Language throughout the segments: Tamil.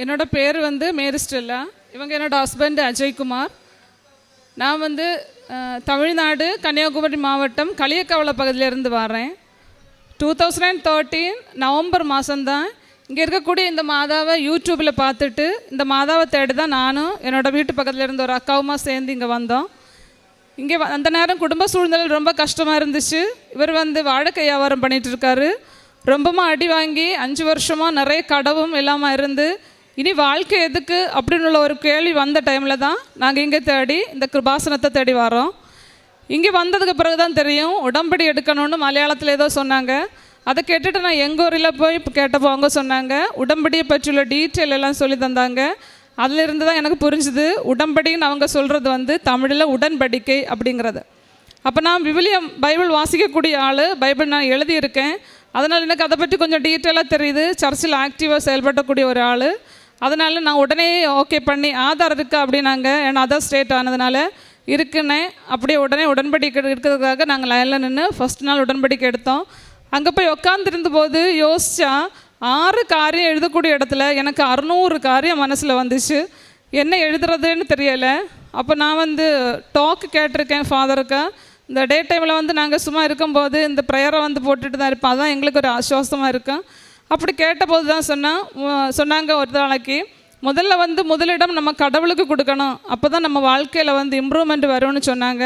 என்னோட பேர் வந்து மேரி ஸ்டெல்லா. இவங்க என்னோட ஹஸ்பண்ட் அஜய்குமார். நான் வந்து தமிழ்நாடு கன்னியாகுமரி மாவட்டம் களியக்கவளை பகுதியிலேருந்து வரேன். 2013 நவம்பர் மாதம்தான் இங்கே இருக்கக்கூடிய இந்த மாதாவை யூடியூப்பில் பார்த்துட்டு இந்த மாதாவை தேடி தான் நானும் என்னோடய வீட்டு பக்கத்தில் இருந்த ஒரு அக்காவுமா சேர்ந்து இங்கே வந்தோம். இங்கே அந்த நேரம் குடும்ப சூழ்நிலை ரொம்ப கஷ்டமாக இருந்துச்சு. இவர் வந்து வாழைக்காய் வியாபாரம் பண்ணிகிட்டு இருக்காரு. ரொம்பமா அடி வாங்கி 5 வருஷமாக நிறைய கடவும் இல்லாமல் இருந்து இனி வாழ்க்கை எதுக்கு அப்படின்னு உள்ள ஒரு கேள்வி வந்த டைமில் தான் நாங்கள் இங்கே தேடி இந்த கிருபாசனத்தை தேடி வரோம். இங்கே வந்ததுக்கு பிறகு தான் தெரியும் உடம்படி எடுக்கணும்னு மலையாளத்தில் ஏதோ சொன்னாங்க. அதை கேட்டுட்டு நான் எங்கள் ஊரில் போய் கேட்டப்போ அவங்க சொன்னாங்க உடம்படியை பற்றியுள்ள டீட்டெயில் எல்லாம் சொல்லி தந்தாங்க. அதிலிருந்து தான் எனக்கு புரிஞ்சுது உடம்படின்னு அவங்க சொல்கிறது வந்து தமிழில் உடன்படிக்கை அப்படிங்கிறது. அப்போ நான் விவிலியம் பைபிள் வாசிக்கக்கூடிய ஆள், பைபிள் நான் எழுதியிருக்கேன். அதனால் எனக்கு அதை பற்றி கொஞ்சம் டீட்டெயிலாக தெரியுது. சர்ச்சில் ஆக்டிவாக செயல்படக்கூடிய ஒரு ஆள். அதனால் நான் உடனே ஓகே பண்ணி ஆதார் இருக்கா அப்படின்னாங்க. ஏன்னா அதர் ஸ்டேட் ஆனதுனால இருக்குன்னே அப்படியே உடனே உடன்படிக்கை இருக்கிறதுக்காக நாங்கள் லைனில் நின்று ஃபஸ்ட் நாள் உடன்படிக்கை எடுத்தோம். அங்கே போய் உட்காந்துருந்த போது யோசித்தா 6 காரியம் எழுதக்கூடிய இடத்துல எனக்கு 600 காரியம் மனசில் வந்துச்சு. என்ன எழுதுறதுன்னு தெரியலை. அப்போ நான் வந்து டாக்கு கேட்டிருக்கேன் ஃபாதருக்கு. இந்த டே டைமில் வந்து நாங்கள் சும்மா இருக்கும்போது இந்த ப்ரேயரை வந்து போட்டுட்டு தான் இருப்போம். அதான் எங்களுக்கு ஒரு ஆசுவாசமாக இருக்கும். அப்படி கேட்டபோது தான் சொன்னாங்க ஒரு நாளைக்கு முதல்ல வந்து முதலிடம் நம்ம கடவுளுக்கு கொடுக்கணும், அப்போ தான் நம்ம வாழ்க்கையில் வந்து இம்ப்ரூவ்மெண்ட் வரும்னு சொன்னாங்க.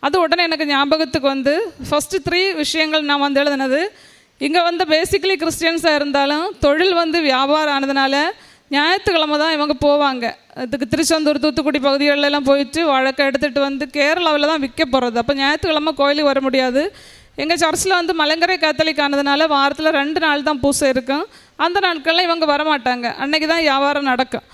அது உடனே எனக்கு ஞாபகத்துக்கு வந்து ஃபஸ்ட்டு 3 விஷயங்கள் நான் வந்து எழுதுனது. இங்கே வந்து பேசிக்கலி கிறிஸ்டியன்ஸாக இருந்தாலும் தொழில் வந்து வியாபாரம் ஆனதுனால ஞாயிற்றுக்கிழமை தான் இவங்க போவாங்க. இதுக்கு திருச்செந்தூர் தூத்துக்குடி பகுதிகளெல்லாம் போயிட்டு வழக்கை எடுத்துகிட்டு வந்து கேரளாவில் தான் விற்க போகிறது. அப்போ ஞாயிற்றுக்கிழமை கோயிலுக்கு வர முடியாது. எங்கள் சர்ச்சில் வந்து மலங்கரை கேத்தலிக் ஆனதுனால வாரத்தில் 2 நாள் தான் பூசை இருக்கும். அந்த நாட்களில் இவங்க வரமாட்டாங்க. அன்றைக்கி தான் வியாபாரம் நடக்கும்.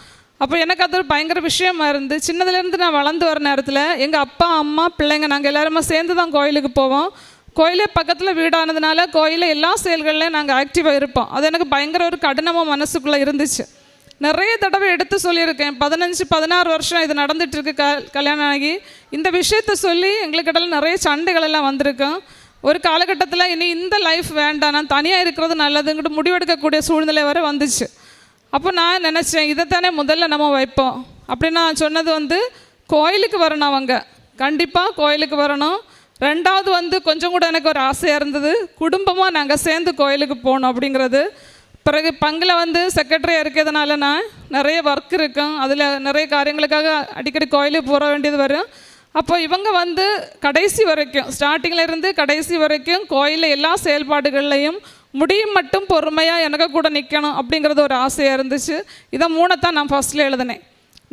அப்போ எனக்கு அது ஒரு பயங்கர விஷயமா இருந்து சின்னதுலேருந்து நான் வளர்ந்து வர நேரத்தில் எங்கள் அப்பா அம்மா பிள்ளைங்க நாங்கள் எல்லாருமே சேர்ந்து தான் கோயிலுக்கு போவோம். கோயிலே பக்கத்தில் வீடானதுனால கோயிலில் எல்லா செயல்கள்லையும் நாங்கள் ஆக்டிவாக இருப்போம். அது எனக்கு பயங்கர ஒரு கடினமாக மனசுக்குள்ளே இருந்துச்சு. நிறைய தடவை எடுத்து சொல்லியிருக்கேன். 15-16 வருஷம் இது நடந்துகிட்ருக்கு. கல்யாணம் ஆகி இந்த விஷயத்த சொல்லி எங்களுக்கிட்ட நிறைய சண்டைகள் எல்லாம் வந்திருக்கோம். ஒரு காலகட்டத்தில் இனி இந்த லைஃப் வேண்டாம், நான் தனியாக இருக்கிறது நல்லதுங்கிட்டு முடிவெடுக்கக்கூடிய சூழ்நிலை வரை வந்துச்சு. அப்போ நான் நினச்சேன் இதைத்தானே முதல்ல நம்ம வைப்போம் அப்படின்னு நான் சொன்னது வந்து கோயிலுக்கு வரணும். அவங்க கண்டிப்பாக கோயிலுக்கு வரணும். 2வது வந்து கொஞ்சம் கூட எனக்கு ஒரு ஆசையாக இருந்தது, குடும்பமாக நாங்கள் சேர்ந்து கோயிலுக்கு போகணும் அப்படிங்கிறது. பிறகு பங்கில் வந்து செக்ரட்டரியாக இருக்கிறதுனால நான் நிறைய ஒர்க் இருக்கும். அதில் நிறைய காரியங்களுக்காக அடிக்கடி கோயிலுக்கு போக வேண்டியது வரும். அப்போ இவங்க வந்து கடைசி வரைக்கும் ஸ்டார்டிங்கில் இருந்து கடைசி வரைக்கும் கோயிலில் எல்லா செயல்பாடுகள்லையும் முடியும் மட்டும் பொறுமையாக எனக்கு கூட நிற்கணும் அப்படிங்கிறது ஒரு ஆசையாக இருந்துச்சு. இதை 3 நான் ஃபஸ்ட்டில் எழுதினேன்.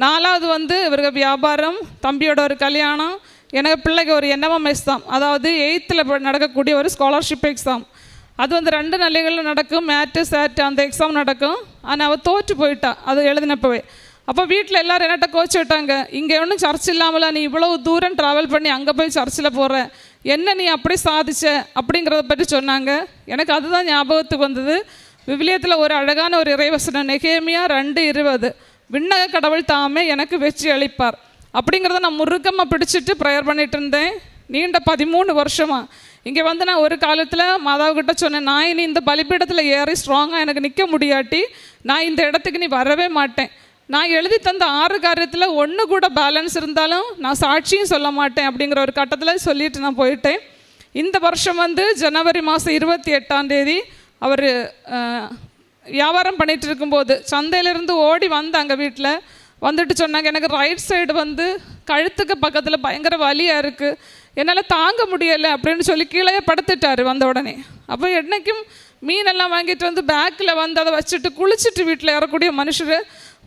4வது வந்து இவருக்கு வியாபாரம், தம்பியோட ஒரு கல்யாணம், எனக்கு பிள்ளைக்கு ஒரு NMM எக்ஸாம், அதாவது 8th நடக்கக்கூடிய ஒரு ஸ்காலர்ஷிப் எக்ஸாம். அது வந்து 2 நிலைகளில் நடக்கும், மேட்டு சேட்டு அந்த எக்ஸாம் நடக்கும். ஆனால் அவள் தோற்று போயிட்டா அது எழுதினப்பவே. அப்போ வீட்டில் எல்லோரும் என்னட்ட கோச்சு விட்டாங்க, இங்கே ஒன்றும் சர்ச் இல்லாமல நீ இவ்வளவு தூரம் ட்ராவல் பண்ணி அங்கே போய் சர்ச்சில் போகிற, என்ன நீ அப்படி சாதிச்ச அப்படிங்கிறத பற்றி சொன்னாங்க. எனக்கு அதுதான் ஞாபகத்துக்கு வந்தது. விவிலியத்தில் ஒரு அழகான ஒரு இறைவசனம், நெகேமியா 2:20, விண்ணக கடவுள் தாமே எனக்கு வெற்றி அளிப்பார் அப்படிங்கிறத நான் முறுக்கமாக பிடிச்சிட்டு ப்ரேயர் பண்ணிகிட்டு இருந்தேன். நீண்ட 13 வருஷமாக இங்கே வந்து நான் ஒரு காலத்தில் மாதாவுக்கிட்ட சொன்னேன், நான் இனி இந்த பலிபீடத்தில் ஏறி ஸ்ட்ராங்காக எனக்கு நிற்க முடியாட்டி நான் இந்த இடத்துக்கு நீ வரவே மாட்டேன். நான் எழுதி தந்த 6 காரியத்தில் 1 கூட பேலன்ஸ் இருந்தாலும் நான் சாட்சியும் சொல்ல மாட்டேன் அப்படிங்கிற ஒரு கட்டத்தில் சொல்லிட்டு நான் போயிட்டேன். இந்த வருஷம் வந்து ஜனவரி மாதம் 28 அவர் வியாபாரம் பண்ணிகிட்டு இருக்கும்போது சந்தையிலேருந்து ஓடி வந்தாங்க. வீட்டில் வந்துட்டு சொன்னாங்க, எனக்கு ரைட் சைடு வந்து கழுத்துக்கு பக்கத்தில் பயங்கர வலியாக இருக்குது, என்னால் தாங்க முடியலை அப்படின்னு சொல்லி கீழே படுத்துட்டார் வந்த உடனே. அப்போ என்றைக்கும் மீனெல்லாம் வாங்கிட்டு வந்து பேக்கில் வந்து அதை வச்சுட்டு குளிச்சுட்டு வீட்டில் ஏறக்கூடிய மனுஷர்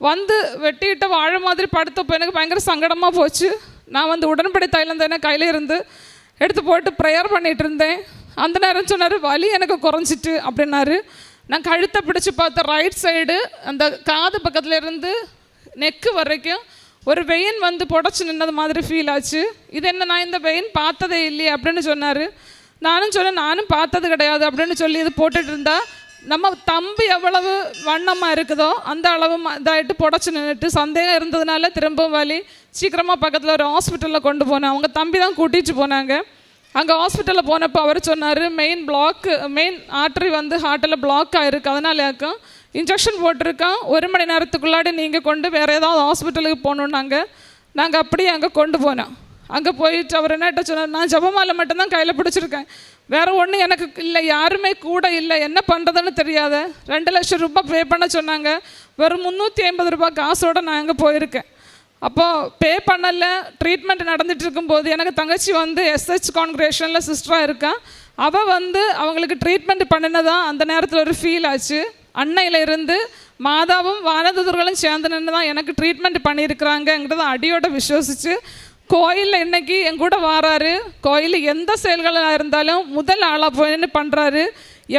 வந்து வெட்டிக்கிட்ட வாழை மாதிரி படுத்தப்போ எனக்கு பயங்கர சங்கடமாக போச்சு. நான் வந்து உடன்படி தைலம் தானே கையில் இருந்து எடுத்து போட்டு ப்ரேயர் பண்ணிகிட்டு இருந்தேன். அந்த நேரம் சொன்னார், வலி எனக்கு குறைஞ்சிட்டு அப்படின்னாரு. நான் கழுத்தை பிடிச்சி பார்த்தேன், ரைட் சைடு அந்த காது பக்கத்தில் இருந்து நெக்கு வரைக்கும் ஒரு வெயின் வந்து புடச்சி நின்னது மாதிரி ஃபீல் ஆச்சு. இது என்ன, நான் இந்த வெயின் பார்த்ததே இல்லையே அப்படின்னு சொன்னார். நானும் சொன்னேன், நானும் பார்த்தது கிடையாது அப்படின்னு சொல்லி இது போட்டுட்டு இருந்தா நம்ம தம்பி எவ்வளவு வண்ணமாக இருக்குதோ அந்த அளவு இதாகிட்டு புடச்சி நின்றுட்டு சந்தேகம் இருந்ததுனால திரும்பவும் வலி. சீக்கிரமாக பக்கத்தில் ஒரு ஹாஸ்பிட்டலில் கொண்டு போனேன். அவங்க தம்பி தான் கூட்டிகிட்டு போனாங்க. அங்கே ஹாஸ்பிட்டலில் போனப்போ அவர் சொன்னார், மெயின் ஆர்டரி வந்து ஹார்ட்டில் பிளாக் ஆகிருக்கு, அதனால இருக்கும் இன்ஜெக்ஷன் போட்டிருக்கோம், 1 மணி நேரத்துக்குள்ளாடி நீங்கள் கொண்டு வேறு ஏதாவது ஹாஸ்பிட்டலுக்கு போகணுன்னாங்க. நாங்கள் அப்படியே அங்கே கொண்டு போனோம். அங்கே போயிட்டு அவர் என்னட்ட சொன்னார், நான் ஜபமாலை மட்டும்தான் கையில் பிடிச்சிருக்கேன், வேறு ஒன்றும் எனக்கு இல்லை, யாருமே கூட இல்லை, என்ன பண்ணுறதுன்னு தெரியாத. 2 லட்சம் ரூபாய் பே பண்ண சொன்னாங்க. வெறும் 350 ரூபாய் காசோடு நான் அங்கே போயிருக்கேன். அப்போது பே பண்ணல. ட்ரீட்மெண்ட் நடந்துகிட்டு இருக்கும்போது எனக்கு தங்கச்சி வந்து எஸ்ஹெச் கான்கிரேஷனில் சிஸ்டராக இருக்கா. அவள் வந்து அவங்களுக்கு ட்ரீட்மெண்ட் பண்ணினதான் அந்த நேரத்தில் ஒரு ஃபீல் ஆச்சு. அன்னையிலிருந்து மாதாவும் வானதூதர்களும் சேர்ந்து நின்று தான் எனக்கு ட்ரீட்மெண்ட் பண்ணியிருக்கிறாங்கங்கிறத அடியோட விசுவசித்து கோயிலில் இன்றைக்கி என் கூட வாராரு. கோயிலில் எந்த செயல்களாக இருந்தாலும் முதல் ஆளாக போயின்னு பண்ணுறாரு.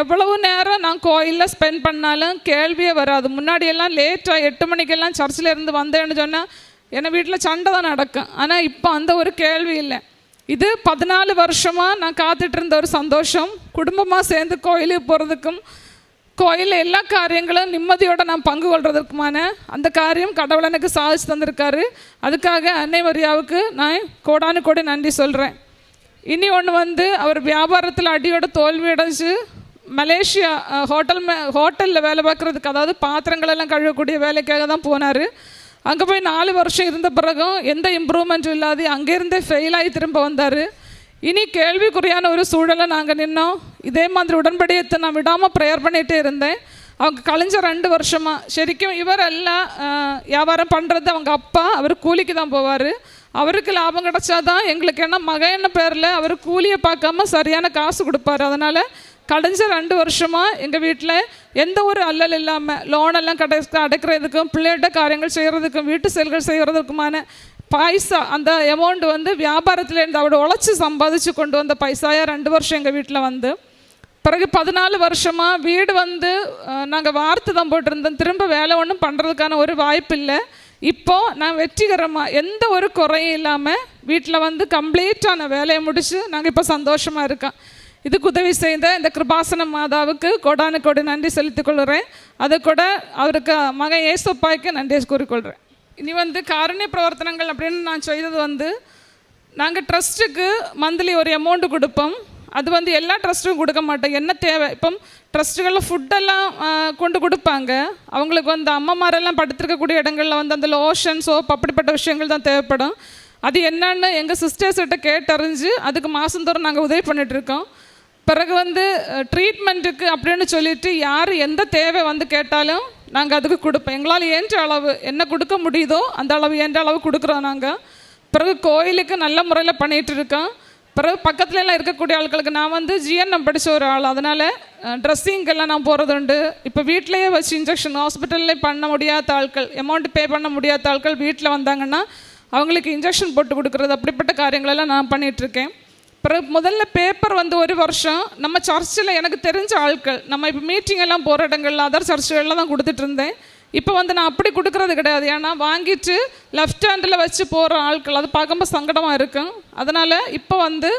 எவ்வளவு நேரம் நான் கோயிலில் ஸ்பெண்ட் பண்ணாலும் கேள்வியே வராது. முன்னாடியெல்லாம் லேட்டாக 8 மணிக்கெல்லாம் சர்ச்சில் இருந்து வந்தேன்னு சொன்னால் என்னை வீட்டில் சண்டை தான் நடக்கும். ஆனால் இப்போ அந்த ஒரு கேள்வி இல்லை. இது 14 வருஷமாக நான் காத்துட்டு இருந்த ஒரு சந்தோஷம். குடும்பமாக சேர்ந்து கோயிலுக்கு போகிறதுக்கும் கோயிலில் எல்லா காரியங்களும் நிம்மதியோடு நான் பங்கு கொள்வதற்குமான அந்த காரியம் கடவுள் எனக்கு சாதிச்சு தந்திருக்காரு. அதுக்காக அன்னை மரியாவுக்கு நான் கோடானு கோடி நன்றி சொல்கிறேன். இனி ஒன்று வந்து அவர் வியாபாரத்தில் அடியோட தோல்வி அடைஞ்சு மலேசியா ஹோட்டலில் வேலை பார்க்குறதுக்கு, அதாவது பாத்திரங்களெல்லாம் கழுவக்கூடிய வேலைக்காக தான் போனார். அங்கே போய் 4 வருஷம் இருந்த பிறகும் எந்த இம்ப்ரூவ்மெண்ட்டும் இல்லாது அங்கேருந்தே ஃபெயிலாகி திரும்ப வந்தார். இனி கேள்விக்குறியான ஒரு சூழலை நாங்கள் நின்னோம். இதே மாதிரி உடன்படியத்தை நான் விடாமல் ப்ரேயர் பண்ணிகிட்டே இருந்தேன். அவங்க கழிஞ்ச 2 வருஷமாக சரிக்கும் இவர் எல்லாம் வியாபாரம் பண்ணுறது அவங்க அப்பா, அவர் கூலிக்கு தான் போவார். அவருக்கு லாபம் கிடச்சா தான் எங்களுக்கு என்ன மகன் பேரில் அவர் கூலியை பார்க்காம சரியான காசு கொடுப்பார். அதனால் கடைஞ்ச 2 வருஷமாக எங்கள் வீட்டில் எந்த ஒரு அல்லல் இல்லாமல் லோனெல்லாம் அடைக்கிறதுக்கும் பிள்ளைகிட்ட காரியங்கள் செய்கிறதுக்கும் வீட்டு செயல்கள் செய்கிறதுக்குமான பைசா, அந்த அமௌண்ட் வந்து வியாபாரத்துலேருந்து அவரோட உழைச்சி சம்பாதிச்சு கொண்டு வந்த பைசாயாக 2 வருஷம் எங்கள் வீட்டில் வந்து பிறகு 14 வருஷமாக வீடு வந்து நாங்கள் வார்த்து தான் போட்டிருந்தோம். திரும்ப வேலை ஒன்றும் பண்ணுறதுக்கான ஒரு வாய்ப்பு இல்லை. இப்போது நான் வெற்றிகரமாக எந்த ஒரு குறையும் இல்லாமல் வீட்டில் வந்து கம்ப்ளீட்டான வேலையை முடித்து நாங்கள் இப்போ சந்தோஷமாக இருக்கோம். இதுக்கு உதவி செய்த இந்த கிருபாசன மாதாவுக்கு கோடானு கோடி நன்றி செலுத்திக் கொள்கிறேன். அது கூட அவருக்கு மகன் ஏசப்பாய்க்கு நன்றி கூறிக்கொள்கிறேன். இனி வந்து காருண்ய பிரவர்த்தனங்கள் அப்படின்னு நான் செய்தது வந்து நாங்கள் ட்ரஸ்ட்டுக்கு மந்த்லி ஒரு அமௌண்ட்டு கொடுப்போம். அது வந்து எல்லா ட்ரஸ்ட்டும் கொடுக்க மாட்டோம், என்ன தேவை. இப்போ ட்ரஸ்ட்டுகளில் ஃபுட்டெல்லாம் கொண்டு கொடுப்பாங்க. அவங்களுக்கு வந்து அம்மாமாரெல்லாம் படுத்திருக்கக்கூடிய இடங்களில் வந்து அந்த லோஷன் சோப் அப்படிப்பட்ட விஷயங்கள் தான் தேவைப்படும். அது என்னன்னு எங்கள் சிஸ்டர்ஸ்கிட்ட கேட்டறிஞ்சு அதுக்கு மாதந்தோறும் நாங்கள் உதவி பண்ணிகிட்ருக்கோம். பிறகு வந்து ட்ரீட்மெண்ட்டுக்கு அப்படின்னு சொல்லிட்டு யார் எந்த தேவை வந்து கேட்டாலும் நாங்கள் அதுக்கு கொடுப்போம். எங்களால் ஏன்ற அளவு என்ன கொடுக்க முடியுதோ அந்த அளவு ஏன்ற அளவு கொடுக்குறோம் நாங்கள். பிறகு கோயிலுக்கு நல்ல முறையில் பண்ணிகிட்டு இருக்கோம். பிறகு பக்கத்துலலாம் இருக்கக்கூடிய ஆட்களுக்கு நான் வந்து ஜிஎன்எம் படித்த ஒரு ஆள், அதனால் ட்ரெஸ்ஸிங்கெல்லாம் நான் போகிறது உண்டு. இப்போ வீட்டிலையே வச்சு இன்ஜெக்ஷன் ஹாஸ்பிட்டல்லே பண்ண முடியாத ஆட்கள், அமௌண்ட் பே பண்ண முடியாத ஆட்கள் வீட்டில் வந்தாங்கன்னா அவங்களுக்கு இன்ஜெக்ஷன் போட்டு கொடுக்குறது அப்படிப்பட்ட காரியங்களெல்லாம் நான் பண்ணிகிட்ருக்கேன். பிறகு முதல்ல பேப்பர் வந்து 1 வருஷம் நம்ம சர்ச்சில் எனக்கு தெரிஞ்ச ஆட்கள், நம்ம இப்போ மீட்டிங் எல்லாம் போகிற இடங்களில் அதர் சர்ச்சுகளில் தான் கொடுத்துட்டு இருந்தேன். இப்போ வந்து நான் அப்படி கொடுக்கறது கிடையாது. ஏன்னா வாங்கிட்டு லெஃப்ட் ஹேண்டில் வச்சு போகிற ஆட்கள் அது பார்க்கும்போது சங்கடமாக இருக்கும். அதனால் இப்போ வந்து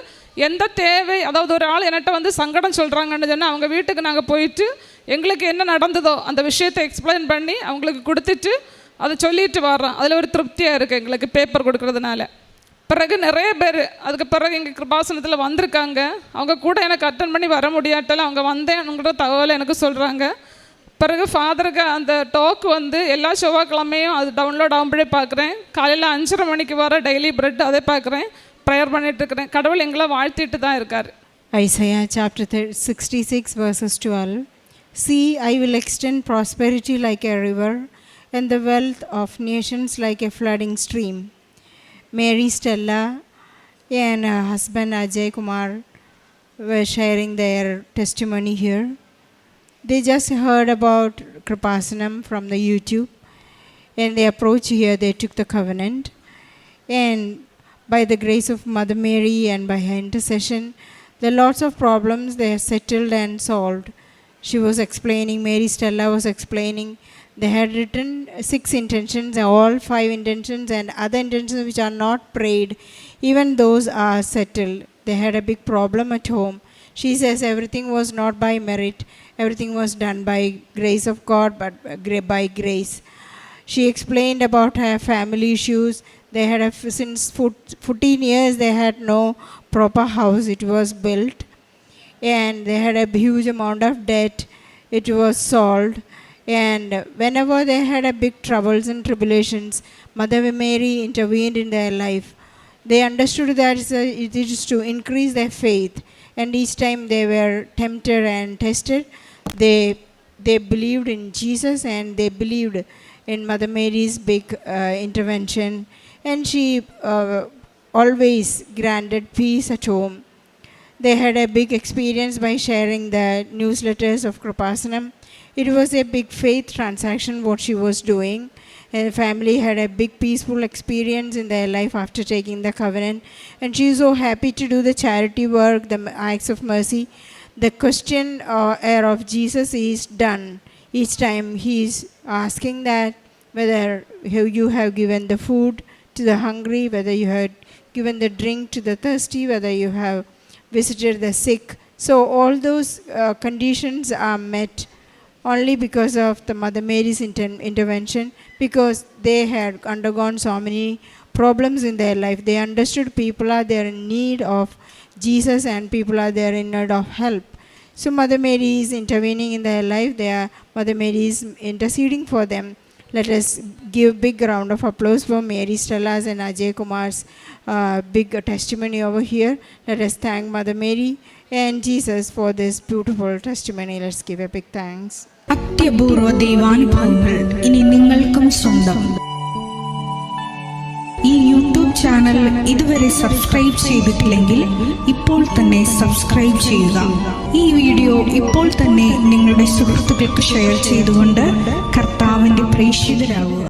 எந்த தேவை, அதாவது ஒரு ஆள் என்கிட்ட வந்து சங்கடம் சொல்கிறாங்கன்னு சொன்னால் அவங்க வீட்டுக்கு நாங்கள் போயிட்டு எங்களுக்கு என்ன நடந்ததோ அந்த விஷயத்தை எக்ஸ்பிளைன் பண்ணி அவங்களுக்கு கொடுத்துட்டு அதை சொல்லிட்டு வர்றோம். அதில் ஒரு திருப்தியாக இருக்குது எங்களுக்கு பேப்பர் கொடுக்குறதுனால. பிறகு நிறைய பேர் அதுக்கு பிறகு எங்கள் கிருபாசனத்தில் வந்திருக்காங்க. அவங்க கூட எனக்கு அட்டன் பண்ணி வர முடியாட்டாலும் அவங்க வந்தேன்ங்கிற தகவலை எனக்கு சொல்கிறாங்க. பிறகு ஃபாதருக்கு அந்த டோக்கு வந்து எல்லா செவ்வாய்க்கிழமையும் அது டவுன்லோட் ஆகும்போதே பார்க்குறேன். காலையில் 5:30 மணிக்கு வர டெய்லி பிரெட் அதை பார்க்குறேன், ப்ரேயர் பண்ணிகிட்ருக்கிறேன். கடவுள் எங்களை வாழ்த்திட்டு தான் இருக்கார். Isaiah chapter 66 verses 12. See, I will extend prosperity like a river and the wealth of nations like a flooding stream. Mary Stella and her husband Ajay Kumar were sharing their testimony here. They just heard about Kripasanam from the YouTube, and they approached here, they took the covenant, and by the grace of Mother Mary and by her intercession, the lots of problems they are settled and solved. She was explaining, Mary Stella was explaining, they had written 6 intentions, all 5 intentions and other intentions which are not prayed, even those are settled. They had a big problem at home. She says everything was not by merit, everything was done by grace of God, but by grace. She explained about her family issues. They had since 14 years they had no proper house. It was built and they had a huge amount of debt. It was solved. And whenever they had a big troubles and tribulations, Mother Mary intervened in their life. They understood that it is to increase their faith, and each time they were tempted and tested, they believed in Jesus, and they believed in Mother Mary's big intervention, and she always granted peace at home. They had a big experience by sharing the newsletters of Kripasanam. It was a big faith transaction what she was doing. And the family had a big peaceful experience in their life after taking the covenant. And she is so happy to do the charity work, the acts of mercy. The question of Jesus is done. Each time he is asking that whether you have given the food to the hungry, whether you have given the drink to the thirsty, whether you have visited the sick. So all those conditions are met only because of the Mother Mary's intervention, because they had undergone so many problems in their life. They understood people are there in need of Jesus, and people are there in need of help. So Mother Mary is intervening in their life. Mother Mary is interceding for them. Let us give big round of applause for Mary Stella's and Ajay Kumar's big testimony over here. Let us thank Mother Mary and Jesus for this beautiful testimony. Let's give a big thanks. അത്യപൂർവ ദൈവാനുഭവങ്ങൾ ഇനി നിങ്ങൾക്കും സ്വന്തം. ഈ യൂട്യൂബ് ചാനൽ ഇതുവരെ സബ്സ്ക്രൈബ് ചെയ്തിട്ടില്ലെങ്കിൽ ഇപ്പോൾ തന്നെ സബ്സ്ക്രൈബ് ചെയ്യുക. ഈ വീഡിയോ ഇപ്പോൾ തന്നെ നിങ്ങളുടെ സുഹൃത്തുക്കൾക്ക് ഷെയർ ചെയ്തുകൊണ്ട് കർത്താവിൻ്റെ പ്രേക്ഷിതരാകുക.